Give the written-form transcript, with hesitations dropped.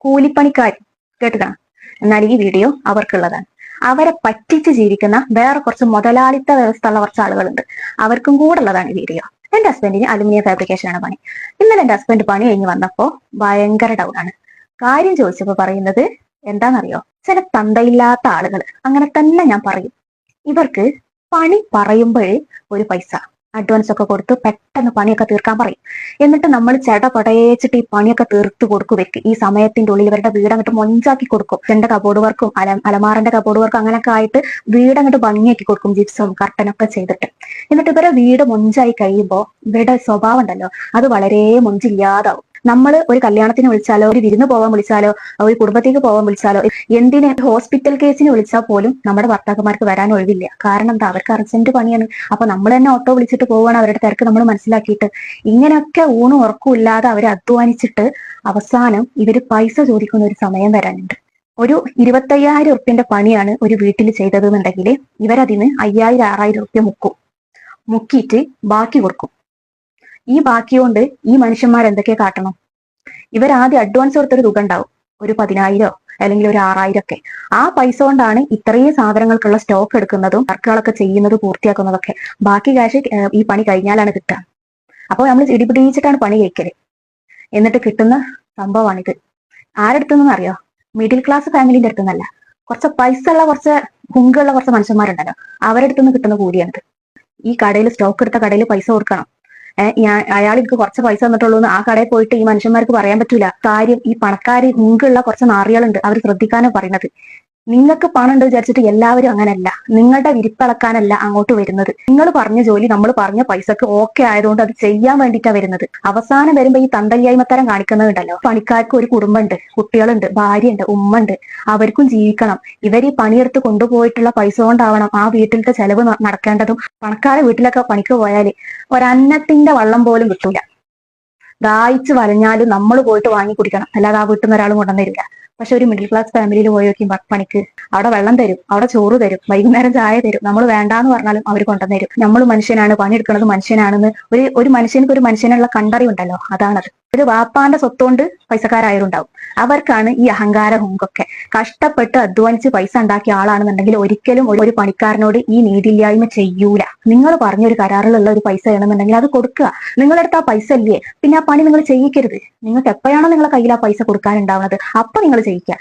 കൂലിപ്പണിക്കാർ കേട്ടുക. എന്നാൽ ഈ വീഡിയോ അവർക്കുള്ളതാണ്. അവരെ പറ്റിച്ച് ജീവിക്കുന്ന വേറെ കുറച്ച് മുതലാളിത്ത വ്യവസ്ഥ ഉള്ള കുറച്ച് ആളുകളുണ്ട്. അവർക്കും കൂടെ ഉള്ളതാണ് ഈ വീഡിയോ. എന്റെ ഹസ്ബൻഡിന് അലുമിനിയം ഫാബ്രിക്കേഷൻ ആണ് പണി. ഇന്നലെ എന്റെ ഹസ്ബൻഡ് പണി കഴിഞ്ഞ് വന്നപ്പോ ഭയങ്കര ഡൗൺ ആണ്. കാര്യം ചോദിച്ചപ്പോ പറയുന്നത് എന്താണെന്നറിയോ? ചില തന്തയില്ലാത്ത ആളുകൾ, അങ്ങനെ തന്നെ ഞാൻ പറയും. ഇവർക്ക് പണി പറയുമ്പോഴേ ഒരു പൈസ അഡ്വാൻസ് ഒക്കെ കൊടുത്ത് പെട്ടെന്ന് പണിയൊക്കെ തീർക്കാൻ പറയും. എന്നിട്ട് നമ്മൾ പടയേച്ചിട്ട് ഈ പണിയൊക്കെ തീർത്ത് കൊടുക്കും. വെക്ക് ഈ സമയത്തിന്റെ ഉള്ളിൽ ഇവരുടെ വീട് അങ്ങോട്ട് മൊഞ്ചാക്കി കൊടുക്കും. എന്റെ കബോർഡ് വർക്കും അലമാറിന്റെ കബോർഡ് വർക്കും അങ്ങനെയൊക്കെ ആയിട്ട് വീട് അങ്ങോട്ട് ഭംഗിയാക്കി കൊടുക്കും, ജിപ്സും കർട്ടനൊക്കെ ചെയ്തിട്ട്. എന്നിട്ട് ഇവരെ വീട് മൊഞ്ചായി കഴിയുമ്പോൾ ഇവരുടെ സ്വഭാവം ഉണ്ടല്ലോ, അത് വളരെ മൊഞ്ചില്ലാതാവും. നമ്മൾ ഒരു കല്യാണത്തിന് വിളിച്ചാലോ, ഒരു വിരുന്ന് പോകാൻ വിളിച്ചാലോ, ഒരു കുടുംബത്തേക്ക് പോകാൻ വിളിച്ചാലോ, എന്തിന് ഹോസ്പിറ്റൽ കേസിന് വിളിച്ചാൽ പോലും നമ്മുടെ ഭർത്താക്കന്മാർക്ക് വരാൻ ഒഴിവില്ല. കാരണം എന്താ? അവർക്ക് അർജന്റ് പണിയാണ്. അപ്പൊ നമ്മൾ തന്നെ ഓട്ടോ വിളിച്ചിട്ട് പോവുകയാണ് അവരുടെ തിരക്ക് നമ്മൾ മനസ്സിലാക്കിയിട്ട്. ഇങ്ങനെയൊക്കെ ഊണും ഉറക്കും ഇല്ലാതെ അവർ അധ്വാനിച്ചിട്ട് അവസാനം ഇവര് പൈസ ചോദിക്കുന്ന ഒരു സമയം വരാനുണ്ട്. ഒരു 25,000 ഉറുപ്പ്യന്റെ പണിയാണ് ഒരു വീട്ടിൽ ചെയ്തത് എന്നുണ്ടെങ്കിൽ ഇവരതിന് 5,000 6,000 ഉറുപ്പ്യ മുക്കിയിട്ട് ബാക്കി കൊടുക്കും. ഈ ബാക്കി കൊണ്ട് ഈ മനുഷ്യന്മാർ എന്തൊക്കെ കാട്ടണം? ഇവരാദ്യം അഡ്വാൻസ് കൊടുത്തൊരു തുക ഉണ്ടാവും, ഒരു 10,000 അല്ലെങ്കിൽ ഒരു 6,000 ഒക്കെ. ആ പൈസ കൊണ്ടാണ് ഇത്രയും സാധനങ്ങൾക്കുള്ള സ്റ്റോക്ക് എടുക്കുന്നതും വർക്കുകളൊക്കെ ചെയ്യുന്നത് പൂർത്തിയാക്കുന്നതൊക്കെ. ബാക്കി ക്യാഷ് ഈ പണി കഴിഞ്ഞാലാണ് കിട്ടുക. അപ്പോൾ നമ്മൾ ഇടിപിടിച്ചിട്ടാണ് പണി കഴിക്കല്. എന്നിട്ട് കിട്ടുന്ന സംഭവമാണിത്. ആരെടുത്തുനിന്ന് അറിയോ? മിഡിൽ ക്ലാസ് ഫാമിലിന്റെ അടുത്തുനിന്നല്ല, കുറച്ച് പൈസ ഉള്ള കുറച്ച് ഹുങ്കുള്ള കുറച്ച് മനുഷ്യന്മാരുണ്ടല്ലോ, അവരുടെ അടുത്തുനിന്ന് കിട്ടുന്ന കൂലിയാണിത്. ഈ കടയിൽ സ്റ്റോക്ക് എടുത്ത കടയിൽ പൈസ കൊടുക്കണം. അയാൾ എനിക്ക് കുറച്ച് പൈസ തന്നിട്ടുള്ളൂ എന്ന് ആ കടയിൽ പോയിട്ട് ഈ മനുഷ്യന്മാർക്ക് പറയാൻ പറ്റൂല. കാര്യം ഈ പണക്കാര് മുങ്കുള്ള കുറച്ച് നാറികളുണ്ട്, അവർ ശ്രദ്ധിക്കാനാണ് പറയുന്നത്. നിങ്ങൾക്ക് പണം ഉണ്ട് വിചാരിച്ചിട്ട് എല്ലാവരും അങ്ങനല്ല. നിങ്ങളുടെ വിരിപ്പിളക്കാനല്ല അങ്ങോട്ട് വരുന്നത്. നിങ്ങൾ പറഞ്ഞ ജോലി നമ്മൾ പറഞ്ഞ പൈസക്ക് ഓക്കെ ആയതുകൊണ്ട് അത് ചെയ്യാൻ വേണ്ടിയിട്ടാണ് വരുന്നത്. അവസാനം വരുമ്പോ ഈ തന്തയ്യായ്മത്തരം കാണിക്കുന്നുണ്ടല്ലോ. പണിക്കാർക്ക് ഒരു കുടുംബമുണ്ട്, കുട്ടികളുണ്ട്, ഭാര്യയുണ്ട്, ഉമ്മ ഉണ്ട്, അവർക്കും ജീവിക്കണം. ഇവർ ഈ പണിയെടുത്ത് കൊണ്ടുപോയിട്ടുള്ള പൈസ കൊണ്ടാവണം ആ വീട്ടിലത്തെ ചെലവ് നടക്കേണ്ടതും. പണക്കാരെ വീട്ടിലൊക്കെ പണിക്ക് പോയാല് ഒരന്നത്തിന്റെ വള്ളം പോലും കിട്ടൂല. ദാഹിച്ച് വലഞ്ഞാലും നമ്മൾ പോയിട്ട് വാങ്ങി കുടിക്കണം, അല്ലാതെ ആ വീട്ടിൽ നിന്ന് ഒരാളും കൊണ്ടുവന്നിരില്ല. പക്ഷെ ഒരു മിഡിൽ ക്ലാസ് ഫാമിലിയിൽ പോയി നോക്കി പണിക്ക്, അവിടെ വെള്ളം തരും, അവിടെ ചോറ് തരും, വൈകുന്നേരം ചായ തരും. നമ്മൾ വേണ്ടാന്ന് പറഞ്ഞാലും അവർ കൊണ്ടുവന്നരും. നമ്മൾ മനുഷ്യനാണ്, പണിയെടുക്കുന്നത് മനുഷ്യനാണെന്ന് ഒരു മനുഷ്യനക്ക് ഒരു മനുഷ്യനുള്ള കണ്ടറിവുണ്ടല്ലോ, അതാണത്. ഒരു വാപ്പാന്റെ സ്വത്തുകൊണ്ട് പൈസക്കാരായവരുണ്ടാവും. അവർക്കാണ് ഈ അഹങ്കാര ഹുങ്കൊക്കെ. കഷ്ടപ്പെട്ട് അധ്വാനിച്ച് പൈസ ഉണ്ടാക്കിയ ആളാണെന്നുണ്ടെങ്കിൽ ഒരിക്കലും ഒരു പണിക്കാരനോട് ഈ നീതിയില്ലായ്മ ചെയ്യൂല. നിങ്ങൾ പറഞ്ഞൊരു കരാറിലുള്ള ഒരു പൈസ വേണമെന്നുണ്ടെങ്കിൽ അത് കൊടുക്കുക. നിങ്ങളടുത്ത് ആ പൈസ ഇല്ലേ, പിന്നെ ആ പണി നിങ്ങൾ ചെയ്യിക്കരുത്. നിങ്ങൾക്ക് എപ്പോഴാണോ നിങ്ങളെ കയ്യിൽ ആ പൈസ കൊടുക്കാനുണ്ടാവുന്നത് അപ്പൊ നിങ്ങൾ ചെയ്യിക്കുക.